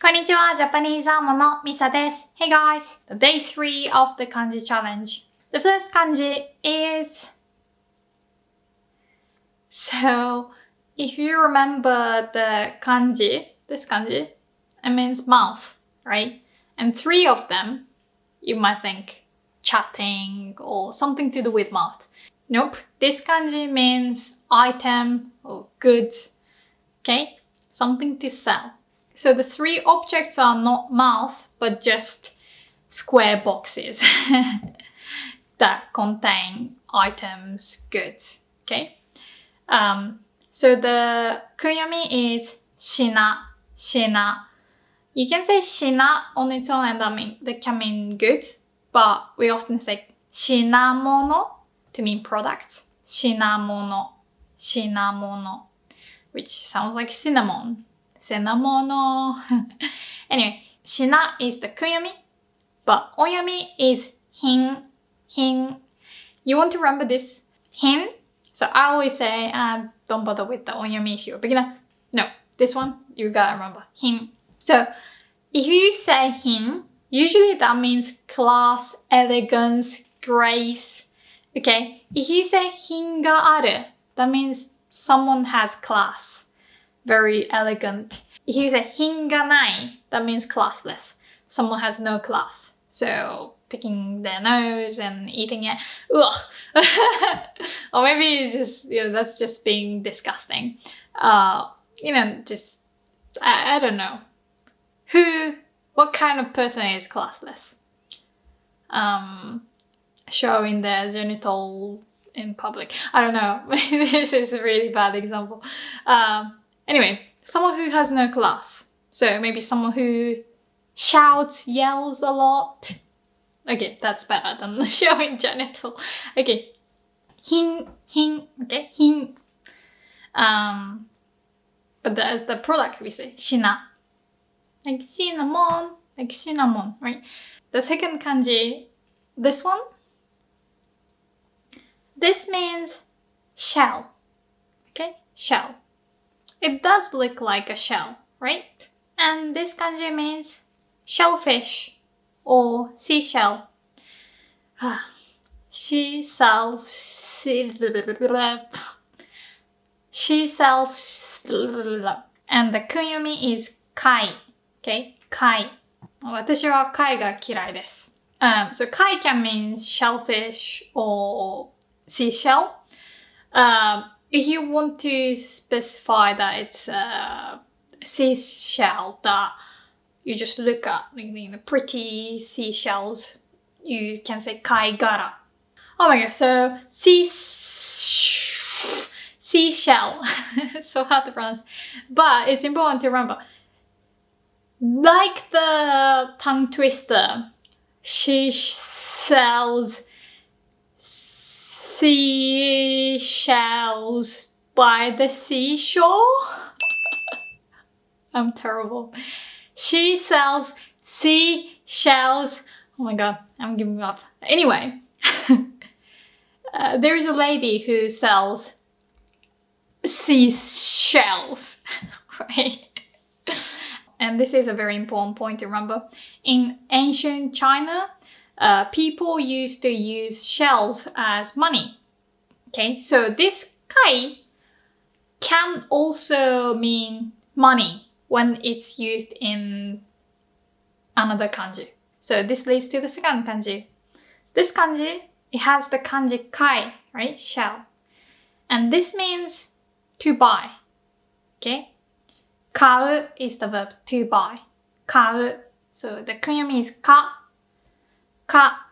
こんにちは、Japanese AmoのMisa です。Hey guys, day 3 of the kanji challenge. The first kanji is... So, if you remember the kanji, this kanji, it means mouth, right? And 3 of them, you might think chatting or something to do with mouth. Nope, this kanji means item or goods, okay? Something to sell. So the 3 objects are not mouth, but just square boxes that contain items, goods, okay? So the kunyomi is shina, shina. You can say shina on its own and that can mean goods, but we often say shinamono to mean products. Shinamono, shinamono, which sounds like cinnamon. Cinnamono. Anyway, shina is the kunyomi, but onyomi is hin, hin. You want to remember this hin? So I always say, don't bother with the onyomi if you're a beginner. No, this one, you gotta remember, hin. So if you say hin, usually that means class, elegance, grace. Okay, if you say hin ga aru, that means someone has class. Very elegant. If you say hin ga nai, that means classless. Someone has no class. So picking their nose and eating it. Ugh. Or maybe it's just, that's just being disgusting. Just, I don't know. What kind of person is classless? Showing their genital in public. I don't know. This is a really bad example. Anyway, someone who has no class. So maybe someone who shouts, yells a lot. Okay, that's better than showing genital. Okay. Hin. Okay, hin. But as the product we say, shina. Like cinnamon. Like cinnamon, right? The second kanji, this one. This means shell. Okay, shell. It does look like a shell, right? And this kanji means shellfish or seashell. She sells and the kunyomi is kai. Okay, kai. 私は貝が嫌いです。So kai can mean shellfish or seashell. If you want to specify that it's a seashell that you just look at, pretty seashells, you can say kaigara. Oh my god, so seashell. So hard to pronounce. But it's important to remember. Like the tongue twister, she sells seashells by the seashore. I'm terrible. She sells seashells. Oh my god, I'm giving up. Anyway, there is a lady who sells seashells, right? And this is a very important point to remember. In ancient China, people used to use shells as money. Okay, so this kai can also mean money when it's used in another kanji. So this leads to the second kanji. This kanji, it has the kanji kai, right? Shell. And this means to buy. Okay? Kau is the verb to buy. Kau. So the kunyomi is ka. Ka.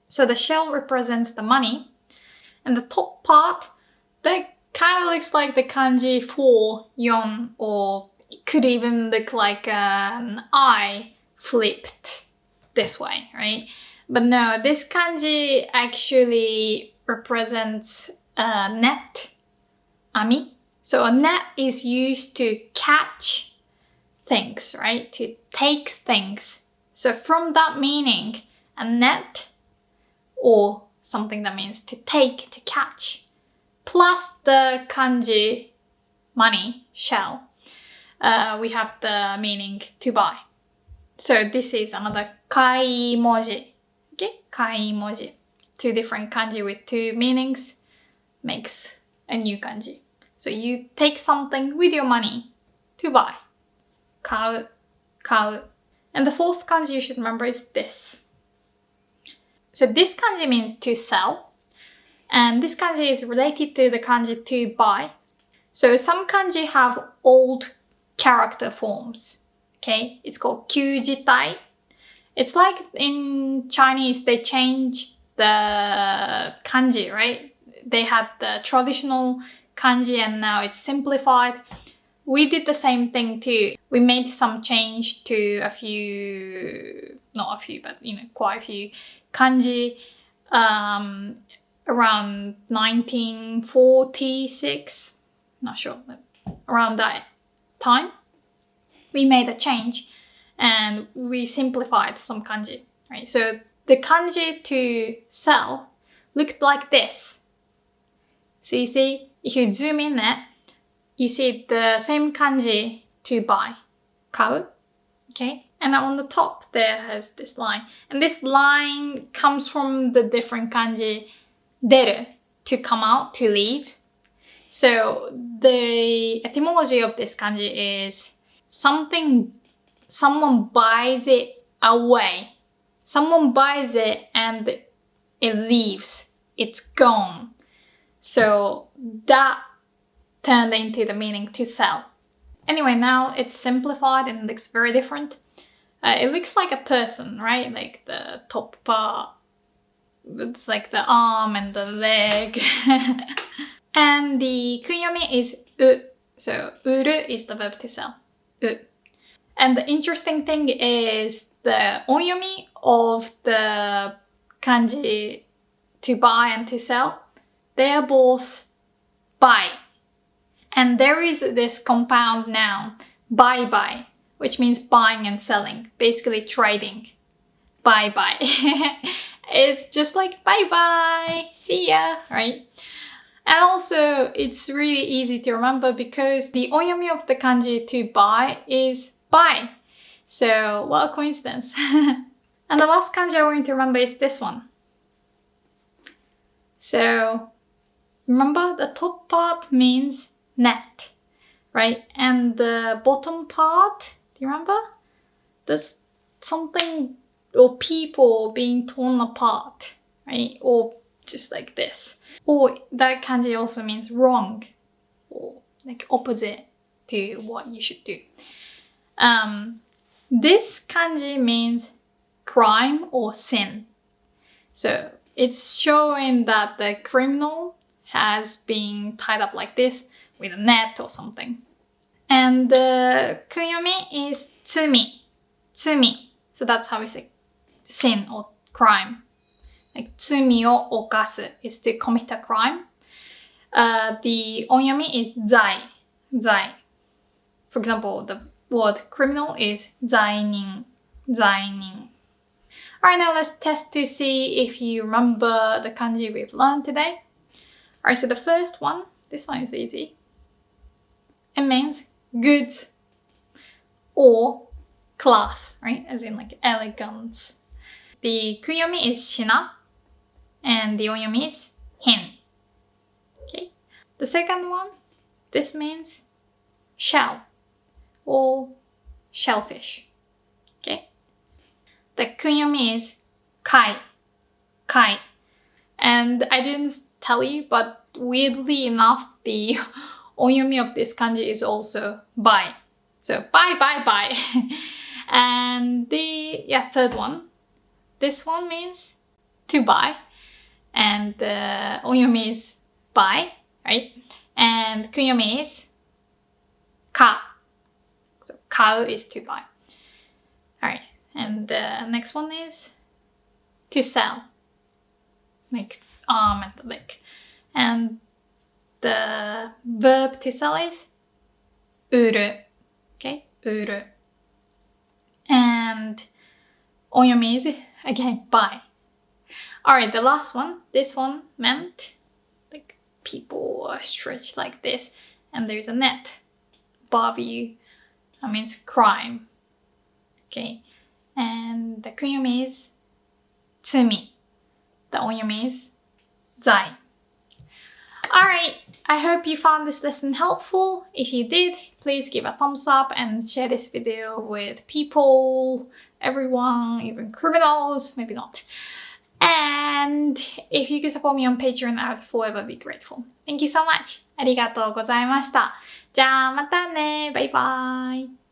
So the shell represents the money. And the top part, that kind of looks like the kanji for yon, or it could even look like an eye flipped this way, right? But no, this kanji actually represents a net, ami. So a net is used to catch things, right? To take things. So from that meaning, a net or something that means to take, to catch, plus the kanji money, shell, we have the meaning to buy. So this is another kaimoji. Okay, kaimoji. Two different kanji with two meanings makes a new kanji. So you take something with your money to buy. Kau, kau. And the fourth kanji you should remember is this. So this kanji means to sell. And this kanji is related to the kanji to buy. So some kanji have old character forms. Okay, it's called kyujitai. It's like in Chinese, they changed the kanji, right? They had the traditional kanji and now it's simplified. We did the same thing too. We made some change to a few, not a few, but quite a few kanji around 1946. Not sure, but around that time, we made a change and we simplified some kanji, right? So the kanji to sell looked like this. So you see, if you zoom in there, you see the same kanji to buy, kau, okay? And on the top there has this line. And this line comes from the different kanji, deru, to come out, to leave. So the etymology of this kanji is someone buys it away. Someone buys it and it leaves. It's gone. So that turned into the meaning to sell. Anyway, now it's simplified and looks very different. It looks like a person, right? Like the top part. It's like the arm and the leg. And the kunyomi is u. So uru is the verb to sell. U. And the interesting thing is the onyomi of the kanji to buy and to sell, they are both buy. And there is this compound noun, buy, which means buying and selling, basically trading. Buy. It's just like bye, see ya, right? And also, it's really easy to remember because the onyomi of the kanji to buy is buy. So, what a coincidence. And the last kanji I want you to remember is this one. So, remember the top part means net, right? And the bottom part, do you remember? There's something or people being torn apart, right? Or just like this. Or that kanji also means wrong, or like opposite to what you should do. This kanji means crime or sin. So it's showing that the criminal has been tied up like this with a net or something. And the kunyomi is tsumi. So that's how we say sin or crime. Like tsumi o okasu is to commit a crime. The onyomi is zai. For example, the word criminal is zainin. Alright, now let's test to see if you remember the kanji we've learned today. Alright, so the first one, this one is easy. It means goods or class, right? As in like elegance. The kunyomi is shina and the onyomi is hin. Okay. The second one, this means shell or shellfish. Okay. The kunyomi is kai. And I didn't tell you, but weirdly enough, the onyomi of this kanji is also buy. So buy. And the third one, this one means to buy. And the onyomi is buy, right? And kunyomi is ka. So kau is to buy. Alright, and the next one is to sell. Like arm and the leg. And the verb to sell is uru. Okay, uru. And onyomi is again buy. Alright, the last one. This one meant people are stretched like this and there's a net above you That means crime. Okay. And the kunyum is 罪. The onyum is 罪. Alright, I hope you found this lesson helpful. If you did, please give a thumbs up and share this video with people, everyone, even criminals, maybe not. And if you could support me on Patreon, I would forever be grateful. Thank you so much. ありがとうございました。じゃあまたね。バイバイ。